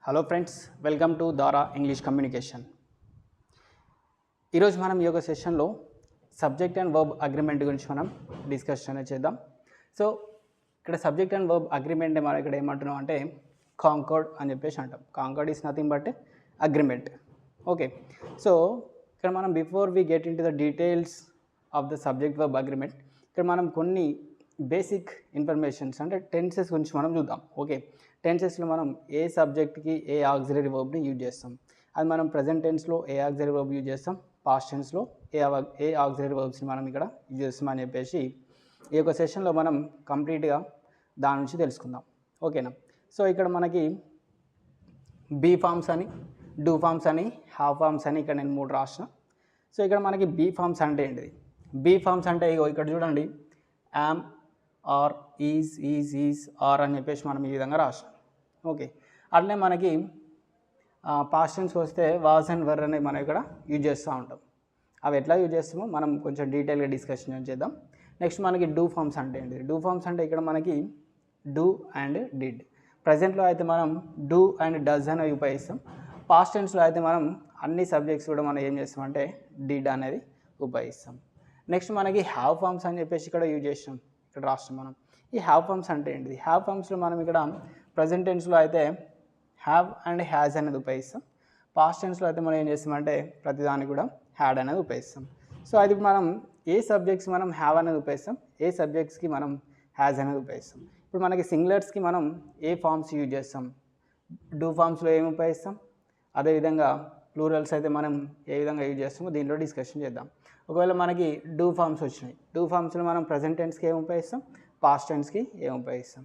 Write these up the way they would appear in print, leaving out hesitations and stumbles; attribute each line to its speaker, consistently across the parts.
Speaker 1: Hello friends, welcome to దారా English communication. ఈరోజు మనం ఈ యొక్క సెషన్లో సబ్జెక్ట్ అండ్ వర్బ్ అగ్రిమెంట్ గురించి మనం డిస్కషన్ చేద్దాం. సో ఇక్కడ సబ్జెక్ట్ అండ్ వర్బ్ అగ్రిమెంట్ మనం ఇక్కడ ఏమంటున్నాం అంటే కాంకర్డ్ అని చెప్పేసి అంటాం. Concord is nothing but agreement. Okay, so ఇక్కడ మనం before we get into the details of the subject verb agreement ఇక్కడ మనం కొన్ని బేసిక్ ఇన్ఫర్మేషన్స్ అంటే టెన్సెస్ గురించి మనం చూద్దాం. ఓకే, టెన్సెస్లో మనం ఏ సబ్జెక్ట్కి ఏ ఆక్సిలరీ వర్బ్ని యూజ్ చేస్తాం, అది మనం ప్రజెంట్ టెన్స్లో ఏ ఆక్సిలరీ వర్బ్ యూజ్ చేస్తాం, పాస్ట్ టెన్స్లో ఏ ఆక్సిలరీ వర్బ్స్ని మనం ఇక్కడ యూజ్ చేస్తాం అని చెప్పేసి ఈ యొక్క సెషన్లో మనం కంప్లీట్గా దాని నుంచి తెలుసుకుందాం. ఓకేనా? సో ఇక్కడ మనకి బీ ఫార్మ్స్ అని, డూ ఫార్మ్స్ అని, హ్యావ్ ఫార్మ్స్ అని ఇక్కడ నేను 3 రాసిన. సో ఇక్కడ మనకి బీ ఫార్మ్స్ అంటే ఏంటిది? బీ ఫార్మ్స్ అంటే ఇక్కడ చూడండి, యామ్, ఆర్, ఈజ్, ఆర్ అని చెప్పేసి మనం ఈ విధంగా రాసాం. ఓకే, అట్లనే మనకి పాస్ట్ టెన్స్ వస్తే వాజ్ అండ్ వర్ అనేది మనం ఇక్కడ యూజ్ చేస్తూ ఉంటాం. అవి ఎట్లా యూజ్ చేస్తామో మనం కొంచెం డీటెయిల్గా డిస్కషన్ చేద్దాం. నెక్స్ట్ మనకి డూ ఫార్మ్స్ అంటే ఏంటిది? డూ ఫార్మ్స్ అంటే ఇక్కడ మనకి డూ అండ్ డిడ్. ప్రజెంట్లో అయితే మనం డూ అండ్ డస్ అనేవి ఉపయోగిస్తాం. పాస్ట్ టెన్స్లో అయితే మనం అన్ని సబ్జెక్ట్స్ కూడా మనం ఏం చేస్తామంటే డిడ్ అనేది ఉపయోగిస్తాం. నెక్స్ట్ మనకి హ్యావ్ ఫార్మ్స్ అని చెప్పేసి ఇక్కడ యూజ్ చేస్తాం, ఇక్కడ రాస్తాం మనం. ఈ హ్యావ్ ఫార్మ్స్ అంటే ఏంటిది? హ్యావ్ ఫార్మ్స్లో మనం ఇక్కడ ప్రజెంట్ టెన్స్లో అయితే హ్యావ్ అండ్ హ్యాజ్ అనేది ఉపయోగిస్తాం. పాస్ట్ టెన్స్లో అయితే మనం ఏం చేస్తామంటే ప్రతిదానికి కూడా హ్యాడ్ అనేది ఉపయోగిస్తాం. సో అది మనం ఏ సబ్జెక్ట్స్ మనం హ్యావ్ అనేది ఉపయోగిస్తాం, ఏ సబ్జెక్ట్స్కి మనం హ్యాజ్ అనేది ఉపయోగిస్తాం. ఇప్పుడు మనకి సింగులర్స్కి మనం ఏ ఫార్మ్స్ యూజ్ చేస్తాం, డూ ఫార్మ్స్లో ఏమి ఉపయోగిస్తాం, అదేవిధంగా ప్లూరల్స్ అయితే మనం ఏ విధంగా యూజ్ చేస్తామో దీంట్లో డిస్కషన్ చేద్దాం. ఒకవేళ మనకి డూ ఫార్మ్స్ వచ్చినాయి, డూ ఫార్మ్స్లో మనం ప్రజెంట్ టెన్స్కి ఏమి ఉపయోగిస్తాం, పాస్ట్ టెన్స్కి ఏమి ఉపయోగిస్తాం.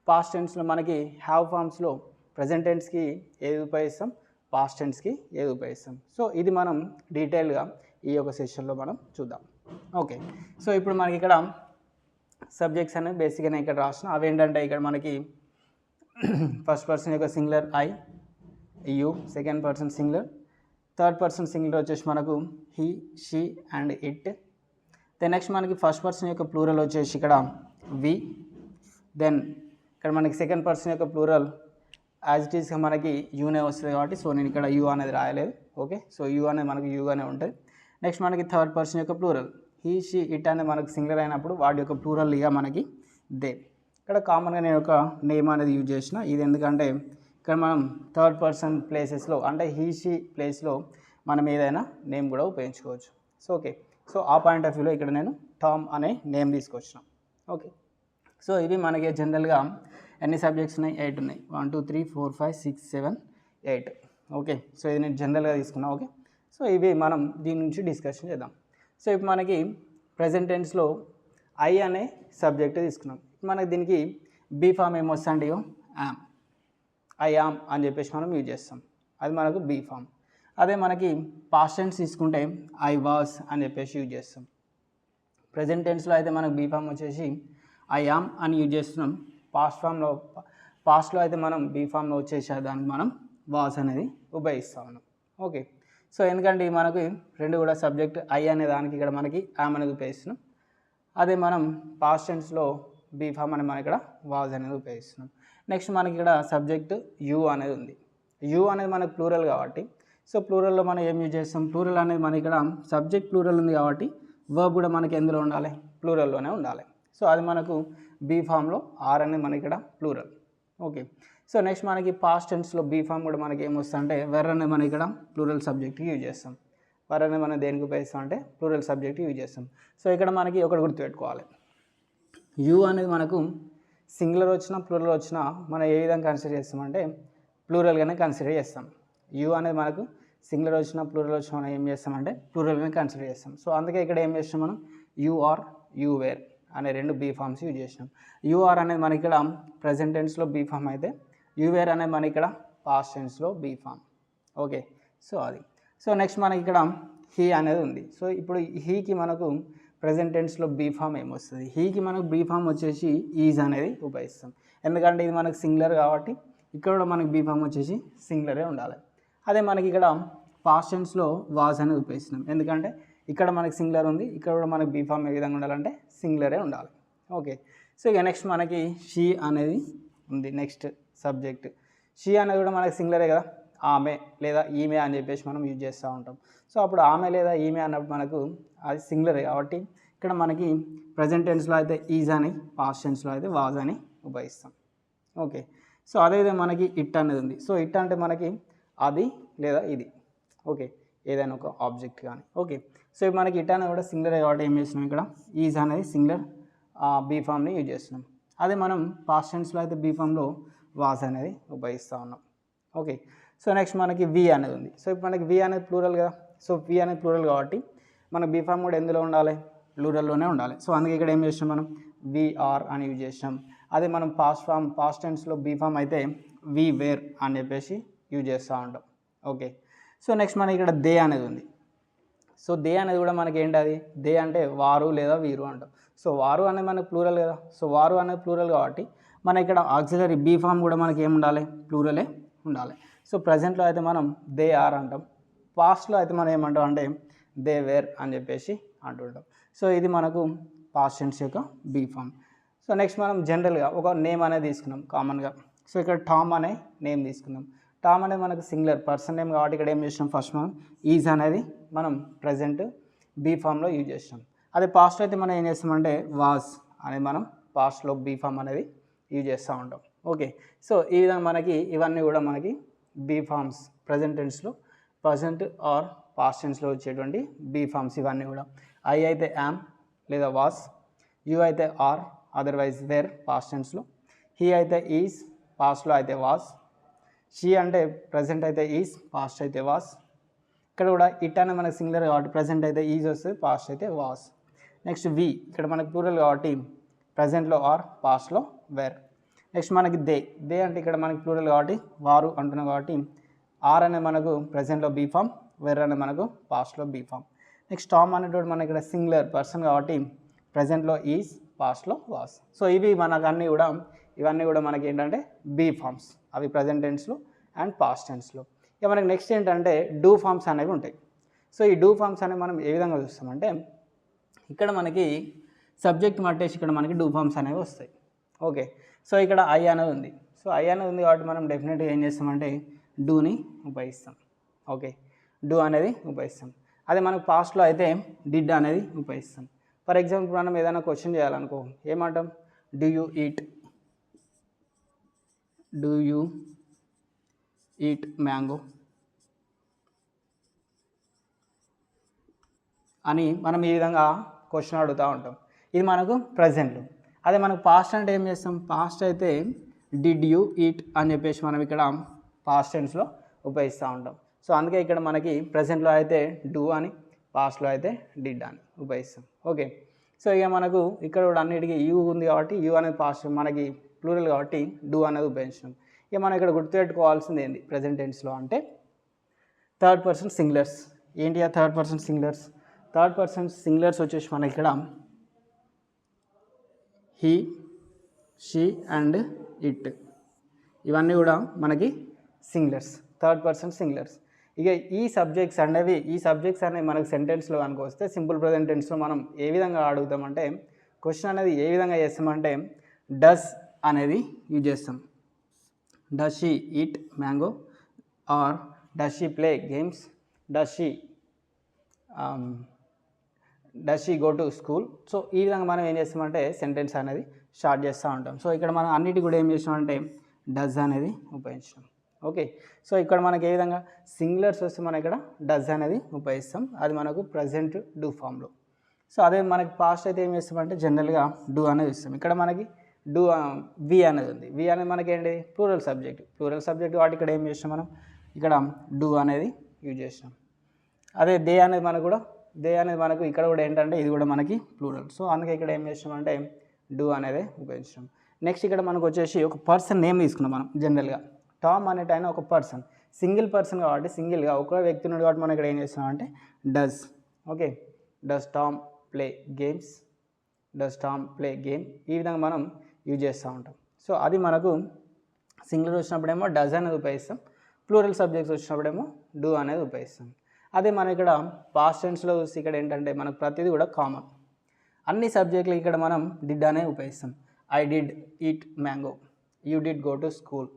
Speaker 1: పాస్ట్ టెన్స్లో మనకి హ్యావ్ ఫార్మ్స్లో ప్రజెంట్ టెన్స్కి ఏది ఉపయోగిస్తాం, పాస్ట్ టెన్స్కి ఏది ఉపయోగిస్తాం. సో ఇది మనం డీటెయిల్గా ఈ యొక్క సెషన్లో మనం చూద్దాం. ఓకే, సో ఇప్పుడు మనకి ఇక్కడ సబ్జెక్ట్స్ అనేవి బేసిక్గా ఇక్కడ రాసిన అవి ఏంటంటే ఇక్కడ మనకి ఫస్ట్ పర్సన్ యొక్క singular I, you, second person singular, third person singular వచ్చేసి మనకు he, she and it. Then next మనకి ఫస్ట్ పర్సన్ యొక్క ప్లూరల్ వచ్చేసి ఇక్కడ వి. దెన్ ఇక్కడ మనకి సెకండ్ పర్సన్ యొక్క ప్లూరల్ యాజ్ ఇట్ ఈస్గా మనకి యూనే వస్తుంది కాబట్టి సో నేను ఇక్కడ యూ అనేది రాయలేదు. ఓకే, సో యూ అనేది మనకి యూగానే ఉంటుంది. నెక్స్ట్ మనకి థర్డ్ పర్సన్ యొక్క ప్లూరల్ హీ, షీ, ఇట్ అనేది మనకి సింగులర్ అయినప్పుడు వాడి యొక్క ప్లూరల్ ఇక మనకి దే. ఇక్కడ కామన్గా నేను ఒక నేమ్ అనేది యూజ్ చేసిన. ఇది ఎందుకంటే ఇక్కడ మనం థర్డ్ పర్సన్ ప్లేసెస్లో అంటే హీ, షీ ప్లేస్లో మనం ఏదైనా నేమ్ కూడా ఉపయోగించుకోవచ్చు. సో ఓకే, సో ఆ పాయింట్ ఆఫ్ వ్యూలో ఇక్కడ నేను టామ్ అనే నేమ్ తీసుకొచ్చిన. ఓకే, సో ఇవి మనకి జనరల్గా ఎన్ని సబ్జెక్ట్స్ ఉన్నాయి? 8 ఉన్నాయి. 1 2 3 4 5 6 7 8. ఓకే, సో ఇది నేను జనరల్గా తీసుకున్నా. ఓకే, సో ఇవి మనం దీని నుంచి డిస్కషన్ చేద్దాం. సో ఇప్పుడు మనకి ప్రజెంట్ టెన్స్లో ఐ అనే సబ్జెక్ట్ తీసుకున్నాం. మనకి దీనికి బీ ఫామ్ ఏమొస్తుందంటే యామ్, ఐ యామ్ అని చెప్పేసి మనం యూజ్ చేస్తాం, అది మనకు బీ ఫామ్. అదే మనకి పాస్ట్ టెన్స్ తీసుకుంటే ఐ వాస్ అని చెప్పేసి యూజ్ చేస్తాం. ప్రజెంట్ టెన్స్లో అయితే మనకు బీ ఫామ్ వచ్చేసి ఐ యామ్ అని యూజ్ చేస్తున్నాం. పాస్ట్లో అయితే మనం బీ ఫామ్లో వచ్చేసే దానికి మనం వాస్ అనేది ఉపయోగిస్తూ ఉన్నాం. ఓకే, సో ఎందుకంటే మనకి రెండు కూడా సబ్జెక్ట్ ఐ అనే దానికి ఇక్కడ మనకి యామ్ అనేది ఉపయోగిస్తున్నాం. అదే మనం పాస్ట్ టెన్స్లో బీ ఫామ్ అని మనం ఇక్కడ వాజ్ అనేది ఉపయోగిస్తున్నాం. నెక్స్ట్ మనకి ఇక్కడ సబ్జెక్ట్ యూ అనేది ఉంది. యూ అనేది మనకు ప్లూరల్ కాబట్టి సో ప్లూరల్లో మనం ఏం యూజ్ చేస్తాం, ప్లూరల్ అనేది మనకి ఇక్కడ సబ్జెక్ట్ ప్లూరల్ ఉంది కాబట్టి వర్బ్ కూడా మనకి ఎందులో ఉండాలి, ప్లూరల్లోనే ఉండాలి. సో అది మనకు బీ ఫామ్లో ఆర్ అనేది మనకి ఇక్కడ ప్లూరల్. ఓకే, సో నెక్స్ట్ మనకి పాస్ట్ టెన్స్లో బీ ఫామ్ కూడా మనకి ఏమొస్తుంది అంటే వెర్ అనేది మనం ఇక్కడ ప్లూరల్ సబ్జెక్ట్కి యూజ్ చేస్తాం. వర్ అనేది మనం దేనికి ఉపయోగిస్తాం అంటే ప్లూరల్ సబ్జెక్ట్కి యూజ్ చేస్తాం. సో ఇక్కడ మనకి ఒకటి గుర్తుపెట్టుకోవాలి, యూ అనేది మనకు సింగులర్ వచ్చినా ప్లూరల్ వచ్చినా మనం ఏ విధంగా కన్సిడర్ చేస్తామంటే ప్లూరల్గానే కన్సిడర్ చేస్తాం. యూ అనేది మనకు సింగులర్ వచ్చినా ప్లూరల్ వచ్చినా మనం ఏం చేస్తామంటే ప్లూరల్గానే కన్సిడర్ చేస్తాం. సో అందుకే ఇక్కడ ఏం చేస్తాం మనం యూ ఆర్, యూ వేర్ అనే 2 బీ ఫామ్స్ యూజ్ చేసినాం. యూ ఆర్ అనేది మనకి ఇక్కడ ప్రజెంట్ టెన్స్లో బీ ఫామ్ అయితే యూ వేర్ అనేది మనకి ఇక్కడ పాస్ట్ టెన్స్లో బీ ఫామ్. ఓకే, సో అది. సో నెక్స్ట్ మనకి ఇక్కడ హీ అనేది ఉంది. సో ఇప్పుడు హీకి మనకు ప్రజెంట్ టెన్స్లో బీ ఫామ్ ఏమొస్తుంది, హీకి మనకు బీ ఫామ్ వచ్చేసి ఈజ్ అనేది ఉపయోగిస్తాం. ఎందుకంటే ఇది మనకు సింగులర్ కాబట్టి ఇక్కడ కూడా మనకి బీ ఫామ్ వచ్చేసి సింగులరే ఉండాలి. అదే మనకి ఇక్కడ పాస్ట్ టెన్స్లో వాజ్ అనేది ఉపయోగిస్తున్నాం. ఎందుకంటే ఇక్కడ మనకి సింగులర్ ఉంది, ఇక్కడ కూడా మనకి బీ ఫామ్ ఏ విధంగా ఉండాలంటే సింగులరే ఉండాలి. ఓకే, సో ఇక నెక్స్ట్ మనకి షీ అనేది ఉంది నెక్స్ట్ సబ్జెక్ట్. షీ అనేది కూడా మనకి సింగులరే కదా, ఆమె లేదా ఈమె అని చెప్పేసి మనం యూజ్ చేస్తూ ఉంటాం. సో అప్పుడు ఆమె లేదా ఈమె అన్నప్పుడు మనకు అది సింగులరే కాబట్టి ఇక్కడ మనకి ప్రజెంట్ టెన్స్లో అయితే ఈజ్ అని, పాస్ట్ టెన్స్లో అయితే వాజ్ అని ఉపయోగిస్తాం. ఓకే, సో అదేవిధంగా మనకి ఇట్ అనేది ఉంది. సో ఇట్ అంటే మనకి అది లేదా ఇది, ఓకే, ఏదైనా ఒక ఆబ్జెక్ట్ కానీ. ఓకే, సో ఇప్పుడు మనకి ఇట్ అనేది కూడా సింగులరే కాబట్టి ఏం చేస్తున్నాం, ఇక్కడ ఈజ్ అనేది సింగులర్ బీ ఫామ్ని యూజ్ చేస్తున్నాం. అదే మనం పాస్ట్ టెన్స్లో అయితే బీ ఫామ్లో వాజ్ అనేది ఉపయోగిస్తూ ఉన్నాం. ఓకే, సో నెక్స్ట్ మనకి వి అనేది ఉంది. సో ఇప్పుడు మనకి వి అనేది ప్లూరల్ కదా, సో వి అనేది ప్లూరల్ కాబట్టి మన బీ ఫామ్ కూడా ఎందులో ఉండాలి, ప్లూరల్లోనే ఉండాలి. సో అందుకే ఇక్కడ ఏం చేసినాం, మనం వీఆర్ అని యూజ్ చేసినాం. అదే మనం పాస్ట్ టెన్స్లో బీ ఫామ్ అయితే వి వేర్ అని చెప్పేసి యూజ్ చేస్తూ ఉంటాం. ఓకే, సో నెక్స్ట్ మనకి ఇక్కడ దే అనేది ఉంది. సో దే అనేది కూడా మనకి ఏంటి, అది దే అంటే వారు లేదా వీరు అంటాం. సో వారు అనేది మనకి ప్లూరల్ కదా, సో వారు అనేది ప్లూరల్ కాబట్టి మన ఇక్కడ ఆక్సిలరీ బీ ఫామ్ కూడా మనకి ఏమి ఉండాలి, ప్లూరలే ఉండాలి. సో ప్రజెంట్లో అయితే మనం దే ఆర్ అంటాం, పాస్ట్లో అయితే మనం ఏమంటాం అంటే దే వేర్ అని చెప్పేసి అంటుంటాం. సో ఇది మనకు పాస్ట్ టెన్స్ యొక్క బీ ఫామ్. సో నెక్స్ట్ మనం జనరల్గా ఒక నేమ్ అనేది తీసుకున్నాం కామన్గా. సో ఇక్కడ టామ్ అనే నేమ్ తీసుకున్నాం. టామ్ అనేది మనకు సింగులర్ పర్సన్ నేమ్ కాబట్టి ఇక్కడ ఏం చేసినాం, ఫస్ట్ మనం ఈజ్ అనేది మనం ప్రజెంట్ బీ ఫామ్లో యూజ్ చేసినాం. అదే పాస్ట్ అయితే మనం ఏం చేస్తామంటే వాజ్ అనేది మనం పాస్ట్లో బీ ఫామ్ అనేది యూజ్ చేస్తూ ఉంటాం. ఓకే, సో ఈ విధంగా మనకి ఇవన్నీ కూడా మనకి బీ ఫామ్స్ ప్రజెంట్ టెన్స్లో, ప్రజెంట్ ఆర్ పాస్ట్ టెన్స్లో వచ్చేటువంటి బీ ఫామ్స్ ఇవన్నీ కూడా. ఐ అయితే యామ్ లేదా వాస్, యూ అయితే ఆర్ అదర్వైజ్ వేర్ పాస్ట్ టెన్స్లో, హీ అయితే ఈజ్ పాస్ట్లో అయితే వాస్, షీ అంటే ప్రజెంట్ అయితే ఈజ్ పాస్ట్ అయితే వాస్. ఇక్కడ కూడా ఇట్ అనేది మనకి సింగులర్ కాబట్టి ప్రజెంట్ అయితే ఈజ్ వస్తుంది, పాస్ట్ అయితే వాస్. నెక్స్ట్ వి ఇక్కడ మనకి ప్లూరల్ కాబట్టి ప్రజెంట్లో ఆర్ పాస్ట్లో వేర్. నెక్స్ట్ మనకి దే అంటే ఇక్కడ మనకి ప్లూరల్ కాబట్టి వారు అంటున్నాం కాబట్టి ఆర్ అనేది మనకు ప్రజెంట్లో బీ ఫామ్, వేర్ అనేది మనకు పాస్ట్లో బీ ఫామ్. నెక్స్ట్ టామ్ అనేటువంటి మనకి ఇక్కడ సింగులర్ పర్సన్ కాబట్టి ప్రజెంట్లో ఈజ్, పాస్ట్లో వాస్. సో ఇవి మనకు అన్నీ కూడా, ఇవన్నీ కూడా మనకి ఏంటంటే బీ ఫామ్స్, అవి ప్రజెంట్ టెన్స్లో అండ్ పాస్ట్ టెన్స్లో. ఇక మనకి నెక్స్ట్ ఏంటంటే డూ ఫామ్స్ అనేవి ఉంటాయి. సో ఈ డూ ఫామ్స్ అనేవి మనం ఏ విధంగా చూస్తామంటే ఇక్కడ మనకి సబ్జెక్ట్ మట్టేసి ఇక్కడ మనకి డూ ఫామ్స్ అనేవి వస్తాయి. ఓకే, సో ఇక్కడ ఐ అనేది ఉంది. సో ఐ అనేది ఉంది కాబట్టి మనం డెఫినెట్గా ఏం చేస్తామంటే డూని ఉపయోగిస్తాం. ఓకే, డూ అనేది ఉపయోగిస్తాం. అదే మనకు పాస్ట్లో అయితే డిడ్ అనేది ఉపయోగిస్తాం. ఫర్ ఎగ్జాంపుల్ మనం ఏదైనా క్వశ్చన్ చేయాలనుకో ఏమంటాం, డూ యూ ఈట్ మ్యాంగో అని మనం ఈ విధంగా క్వశ్చన్ అడుగుతూ ఉంటాం. ఇది మనకు ప్రజెంట్లో. అదే మనకు పాస్ట్ అంటే ఏం చేస్తాం, పాస్ట్ అయితే డిడ్ యూ ఈట్ అని చెప్పేసి మనం ఇక్కడ పాస్ట్ టెన్స్లో ఉపయోగిస్తూ ఉంటాం. సో అందుకే ఇక్కడ మనకి ప్రజెంట్లో అయితే డూ అని, పాస్ట్లో అయితే డిడ్ అని ఉపయోగిస్తాం. ఓకే, సో ఇక మనకు ఇక్కడ కూడా అన్నిటికీ యూ ఉంది కాబట్టి యూ అనేది పాస్ట్ మనకి ప్లూరల్ కాబట్టి డూ అనేది ఉపయోగించాం. ఇక మనం ఇక్కడ గుర్తుపెట్టుకోవాల్సింది ఏంటి ప్రజెంట్ టెన్స్లో అంటే థర్డ్ పర్సన్ సింగులర్స్. ఏంటి ఆ third person singulars? Third person singulars వచ్చేసి మనకి ఇక్కడ హీ, షీ అండ్ ఇట్, ఇవన్నీ కూడా మనకి సింగులర్స్, థర్డ్ పర్సన్ సింగులర్స్. ఇక ఈ సబ్జెక్ట్స్ అనేవి మనకి సెంటెన్స్లో కనుక వస్తే సింపుల్ ప్రజెంట్ టెన్స్లో మనం ఏ విధంగా అడుగుతామంటే క్వశ్చన్ అనేది ఏ విధంగా చేస్తామంటే డస్ అనేది యూజ్ చేస్తాం. Does she eat mango or does she play games, does she go to school. So ఈ విధంగా మనం ఏం చేస్తామంటే సెంటెన్స్ అనేది స్టార్ట్ చేస్తూ ఉంటాం. సో ఇక్కడ మనం అన్నిటి కూడా ఏం చేస్తామంటే డస్ అనేది ఉపయోగించాం. ఓకే, సో ఇక్కడ మనకి ఏ విధంగా సింగులర్స్ వస్తే మనం ఇక్కడ డస్ అనేది ఉపయోగిస్తాం, అది మనకు ప్రజెంట్ డూ ఫామ్లో. సో అదే మనకి పాస్ట్ అయితే ఏం చేస్తామంటే జనరల్గా డూ అనేది ఇస్తాం. ఇక్కడ మనకి డూ వి అనేది ఉంది. వి అనేది మనకి ఏంటి ప్లూరల్ సబ్జెక్ట్ వాటి ఇక్కడ ఏం చేస్తాం మనం ఇక్కడ డూ అనేది యూజ్ చేస్తాం. అదే దే అనేది మనకు ఇక్కడ కూడా ఏంటంటే ఇది కూడా మనకి ప్లూరల్. సో అందుకే ఇక్కడ ఏం చేస్తామంటే డూ అనేది ఉపయోగించాం. నెక్స్ట్ ఇక్కడ మనకు వచ్చేసి ఒక పర్సన్ నేమ్ తీసుకున్నాం మనం. జనరల్గా టామ్ అనేట ఆయన ఒక పర్సన్, సింగిల్ పర్సన్ కాబట్టి సింగిల్గా ఒక వ్యక్తి ఉన్నాడు కాబట్టి మనం ఇక్కడ ఏం చేస్తున్నామంటే does. Okay, does Tom play game, ఈ విధంగా మనం యూజ్ చేస్తూ ఉంటాం. సో అది మనకు సింగులర్ వచ్చినప్పుడేమో డస్ అనేది ఉపయోగిస్తాం, ప్లూరల్ సబ్జెక్ట్స్ వచ్చినప్పుడేమో డూ అనేది ఉపయోగిస్తాం. అదే మనం ఇక్కడ పాస్ట్ టెన్స్లో చూసి ఇక్కడ ఏంటంటే మనకు ప్రతిదీ కూడా కామన్, అన్ని సబ్జెక్టులు ఇక్కడ మనం డిడ్ అనేది ఉపయోగిస్తాం. I did eat mango, you did go to school,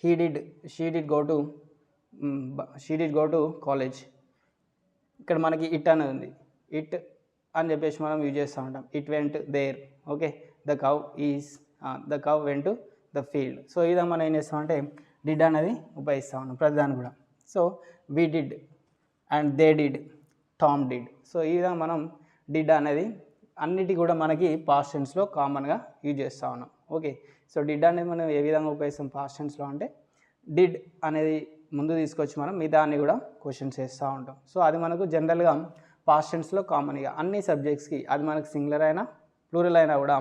Speaker 1: she did go to college. ఇక్కడ మనకి ఇట్ అనేది ఉంది, ఇట్ అని చెప్పేసి మనం యూజ్ చేస్తూ ఉంటాం. It went there. Okay, the cow went to the field. So ఈ విధంగా మనం ఏం చేస్తామంటే డిడ్ అనేది ఉపయోగిస్తూ ఉన్నాం ప్రతిదాన్ని కూడా. So we did and they did, Tom did. సో ఈ విధంగా మనం డిడ్ అనేది అన్నిటి కూడా మనకి పాస్ట్ టెన్స్లో కామన్గా యూజ్ చేస్తూ ఉన్నాం. ఓకే, సో డిడ్ అనేది మనం ఏ విధంగా ఉపయోగిస్తాం పాస్ట్ టెన్స్లో అంటే డిడ్ అనేది ముందు తీసుకొచ్చి మనం మిగతా అన్ని కూడా క్వశ్చన్స్ వేస్తూ ఉంటాం. సో అది మనకు జనరల్గా పాస్ట్ టెన్స్లో కామన్గా అన్ని సబ్జెక్ట్స్కి, అది మనకు సింగులర్ అయినా ప్లూరల్ అయినా కూడా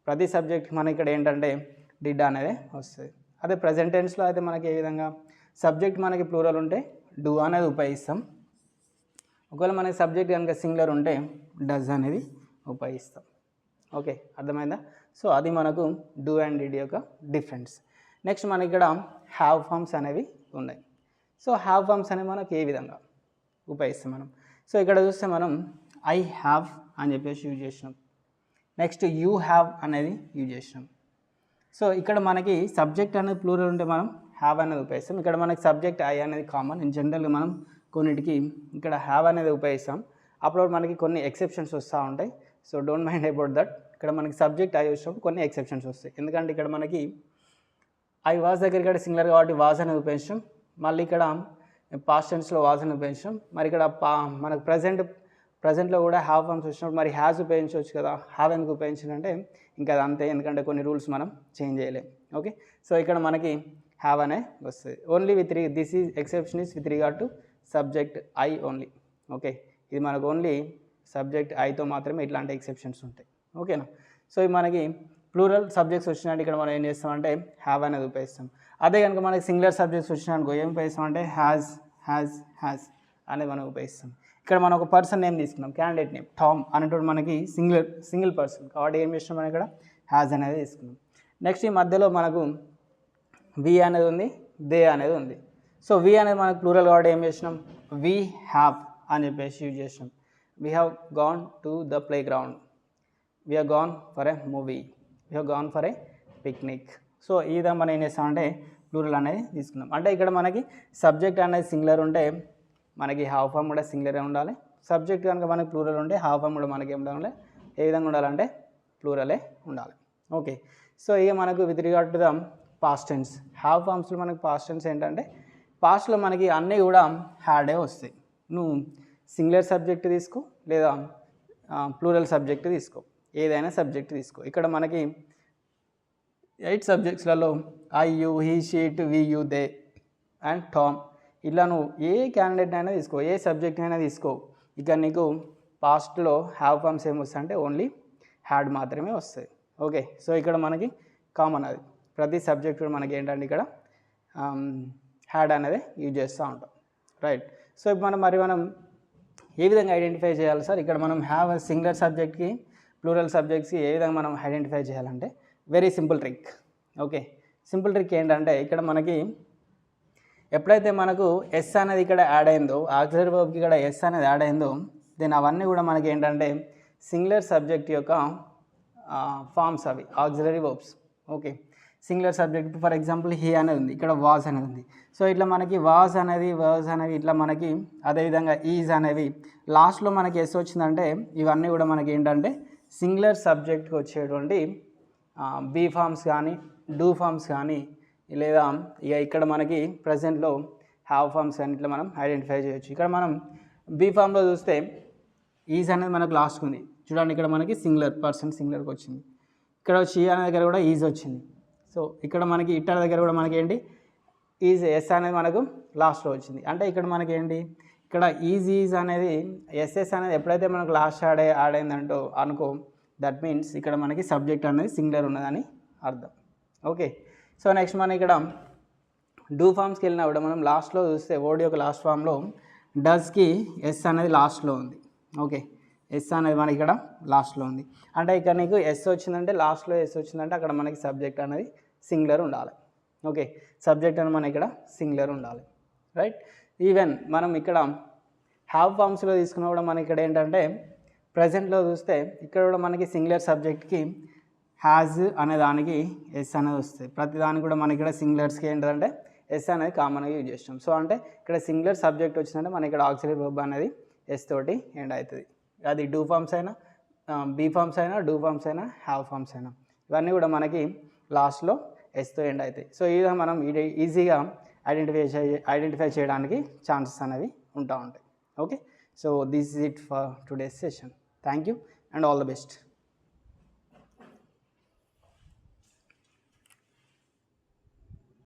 Speaker 1: ప్రతి సబ్జెక్ట్ మనకి ఇక్కడ ఏంటంటే డిడ్ అనేది వస్తుంది. అదే ప్రజెంట్ టెన్స్లో అయితే మనకి ఏ విధంగా సబ్జెక్ట్ మనకి ప్లూరల్ ఉంటే డూ అనేది ఉపయోగిస్తాం. ఒకవేళ మనకి సబ్జెక్ట్ కనుక సింగులర్ ఉంటే డస్ అనేది ఉపయోగిస్తాం. ఓకే, అర్థమైందా? సో అది మనకు డూ అండ్ డిడ్ యొక్క డిఫరెన్స్. నెక్స్ట్ మనకి ఇక్కడ హ్యావ్ ఫార్మ్స్ అనేవి ఉన్నాయి. సో హ్యావ్ ఫార్మ్స్ అనేవి మనకి ఏ విధంగా ఉపయోగిస్తాం మనం? సో ఇక్కడ చూస్తే మనం ఐ హ్యావ్ అని చెప్పేసి యూజ్ చేసినాం. నెక్స్ట్ యూ హ్యావ్ అనేది యూజ్ చేసినాం. సో ఇక్కడ మనకి సబ్జెక్ట్ అనేది ప్లూరల్ ఉంటే మనం హ్యావ్ అనేది ఉపయోగిస్తాం. ఇక్కడ మనకి సబ్జెక్ట్ ఐ అనేది కామన్. ఇన్ జనరల్గా మనం కొన్నిటికి ఇక్కడ హ్యావ్ అనేది ఉపయోగిస్తాం. అప్పుడు మనకి కొన్ని ఎక్సెప్షన్స్ వస్తూ ఉంటాయి. So don't mind about that. ఇక్కడ మనకి సబ్జెక్ట్ ఐ వచ్చినప్పుడు కొన్ని ఎక్సెప్షన్స్ వస్తాయి. ఎందుకంటే ఇక్కడ మనకి ఐ వాజ్ దగ్గర ఇక్కడ సింగులర్ కాబట్టి వాజ్ అనేది ఉపయోగించడం, మళ్ళీ ఇక్కడ పాస్ట్ టెన్స్లో వాజ్ అని ఉపయోగించడం, మరి ఇక్కడ మనకు ప్రజెంట్లో కూడా హ్యావ్ ఫార్మ్స్ వచ్చినప్పుడు మరి హ్యాజ్ ఉపయోగించవచ్చు కదా. హ్యావ్ ఎందుకు ఉపయోగించాలంటే ఇంకా అది అంతే, ఎందుకంటే కొన్ని రూల్స్ మనం చేంజ్ చేయలేం. ఓకే, సో ఇక్కడ మనకి హ్యావ్ అనే వస్తుంది. Only this is exception is with regard to subject I only. Okay, ఇది మనకు ఓన్లీ సబ్జెక్ట్ ఐతో మాత్రమే ఇట్లాంటి ఎక్సెప్షన్స్ ఉంటాయి. ఓకేనా? సో ఇది మనకి ప్లూరల్ సబ్జెక్ట్స్ వచ్చినట్టు ఇక్కడ మనం ఏం చేస్తామంటే హ్యావ్ అనేది ఉపయోగిస్తాం. అదే కనుక మనకి సింగులర్ సబ్జెక్ట్స్ వచ్చినానుకో ఏం ఉపయోగిస్తామంటే హ్యాజ్ అనేది మనం ఉపయోగిస్తాం. ఇక్కడ మనం ఒక పర్సన్ నేమ్ తీసుకున్నాం, క్యాండిడేట్ నేమ్ టామ్ అనేటువంటి మనకి సింగిల్ పర్సన్ కాబట్టి ఏం చేసినాం మనం ఇక్కడ హ్యాజ్ అనేది తీసుకున్నాం. నెక్స్ట్ ఈ మధ్యలో మనకు వి అనేది ఉంది, దే అనేది ఉంది. సో వి అనేది మనకు ప్లూరల్ కాబట్టి ఏం చేసినాం వీ హ్యావ్ అని చెప్పేసి యూజ్ చేసినాం. We have gone to the play ground, we have gone for a movie, we have gone for a picnic. So ఈ విధంగా మనం ఏం చేస్తామంటే ప్లూరల్ అనేది తీసుకున్నాం. అంటే ఇక్కడ మనకి సబ్జెక్ట్ అనేది సింగులర్ ఉంటే మనకి హావ్ ఫామ్ కూడా సింగులరే ఉండాలి. సబ్జెక్ట్ కనుక మనకి ప్లూరల్ ఉంటే హావ్ ఫామ్ కూడా మనకి ఏం ఉండాలి, ఏ విధంగా ఉండాలంటే ప్లూరలే ఉండాలి. ఓకే, సో ఇక మనకు with regard to the past tense, have ఫార్మ్స్లో మనకి పాస్ట్ టెన్స్ ఏంటంటే పాస్ట్లో మనకి అన్నీ కూడా హ్యాడే వస్తాయి. నువ్వు సింగులర్ సబ్జెక్ట్ తీసుకో లేదా ప్లూరల్ సబ్జెక్ట్ తీసుకో, ఏదైనా సబ్జెక్ట్ తీసుకో. ఇక్కడ మనకి 8 సబ్జెక్ట్స్లలో I, you, he, she, it, we, you, they and Tom, ఇలా నువ్వు ఏ క్యాండిడేట్ అయినా తీసుకో, ఏ సబ్జెక్ట్ అయినా తీసుకో, ఇక నీకు పాస్ట్లో హ్యావ్ ఫార్మ్స్ ఏమొస్తాయి అంటే ఓన్లీ హ్యాడ్ మాత్రమే వస్తాయి. ఓకే, సో ఇక్కడ మనకి కామన్ అది ప్రతి సబ్జెక్ట్ కూడా మనకి ఏంటంటే ఇక్కడ హ్యాడ్ అనేది యూజ్ చేస్తూ ఉంటాం. రైట్, సో ఇప్పుడు మనం ఏ విధంగా ఐడెంటిఫై చేయాలి సార్? ఇక్కడ మనం హ్యావ్ సింగులర్ సబ్జెక్ట్కి ప్లూరల్ సబ్జెక్ట్స్కి ఏ విధంగా మనం ఐడెంటిఫై చేయాలంటే very simple trick. Okay, simple trick ఏంటంటే ఇక్కడ మనకి ఎప్పుడైతే మనకు ఎస్ అనేది ఇక్కడ యాడ్ అయిందో, ఆక్సిలరీ వర్బ్కి ఇక్కడ ఎస్ అనేది యాడ్ అయిందో, దెన్ అవన్నీ కూడా మనకి ఏంటంటే సింగులర్ సబ్జెక్ట్ యొక్క ఫార్మ్స్ అవి auxiliary verbs. Okay, singular subject for example he అనేది ఉంది, ఇక్కడ వాజ్ అనేది ఉంది. సో ఇట్లా మనకి వాజ్ అనేది వర్జ్ అనేవి ఇట్లా మనకి అదేవిధంగా ఈజ్ అనేవి లాస్ట్లో మనకి ఎస్ వచ్చిందంటే ఇవన్నీ కూడా మనకి ఏంటంటే సింగులర్ సబ్జెక్ట్కి వచ్చేటువంటి బీ ఫార్మ్స్ కానీ డూ ఫార్మ్స్ కానీ లేదా ఇక ఇక్కడ మనకి ప్రజెంట్లో హ్యావ్ ఫార్మ్స్ అని ఇట్లా మనం ఐడెంటిఫై చేయొచ్చు. ఇక్కడ మనం బీ ఫార్మ్లో చూస్తే ఈజ్ అనేది మనకు లాస్ట్ ఉంది చూడండి, ఇక్కడ మనకి సింగులర్ పర్సన్ సింగులర్కి వచ్చింది. ఇక్కడ షీ అనే దగ్గర కూడా ఈజ్ వచ్చింది. సో ఇక్కడ మనకి ఇట్టర్ దగ్గర కూడా మనకి ఏంటి ఈజ్ ఎస్ అనేది మనకు లాస్ట్లో వచ్చింది. అంటే ఇక్కడ మనకి ఏంటి ఇక్కడ ఈజ్ అనేది ఎస్ఎస్ అనేది ఎప్పుడైతే మనకు లాస్ట్ యాడ్ అయిందంటో అనుకో, దట్ మీన్స్ ఇక్కడ మనకి సబ్జెక్ట్ అనేది సింగులర్ ఉన్నదని అర్థం. ఓకే, సో నెక్స్ట్ మనం ఇక్కడ డూ ఫార్మ్స్కి వెళ్ళినప్పుడు మనం లాస్ట్లో చూస్తే వర్డ్ యొక్క లాస్ట్ ఫామ్లో డస్కి ఎస్ అనేది లాస్ట్లో ఉంది. ఓకే, ఎస్ అనేది మనకి ఇక్కడ లాస్ట్లో ఉంది. అంటే ఇక్కడ నీకు ఎస్ వచ్చిందంటే లాస్ట్లో ఎస్ వచ్చిందంటే అక్కడ మనకి సబ్జెక్ట్ అనేది సింగులర్ ఉండాలి. ఓకే, సబ్జెక్ట్ అనేది మనకి ఇక్కడ సింగులర్ ఉండాలి. రైట్, ఈవెన్ మనం ఇక్కడ హ్యావ్ ఫార్మ్స్లో తీసుకున్నా కూడా మనకి ఇక్కడ ఏంటంటే ప్రజెంట్లో చూస్తే ఇక్కడ కూడా మనకి సింగులర్ సబ్జెక్ట్కి హ్యాజ్ అనే దానికి ఎస్ అనేది వస్తుంది. ప్రతి దానికి కూడా మనకి ఇక్కడ సింగులర్స్కి ఏంటంటే ఎస్ అనేది కామన్గా యూజ్ చేస్తాం. సో అంటే ఇక్కడ సింగులర్ సబ్జెక్ట్ వచ్చిందంటే మనకి ఇక్కడ ఆక్సిలరీ వర్బ్ అనేది ఎస్ తోటి ఎండ్ అవుతుంది. అది డూ ఫార్మ్స్ అయినా, బీ ఫార్మ్స్ అయినా, డూ ఫార్మ్స్ అయినా, హ్యావ్ ఫార్మ్స్ అయినా ఇవన్నీ కూడా మనకి లాస్ట్లో ఎస్తో ఎండ్ అవుతాయి. సో ఈ విధంగా మనం ఈజీగా ఐడెంటిఫై చేయడానికి ఛాన్సెస్ అనేవి ఉంటాయి. Okay, so this is it for today's session. Thank you and all the best.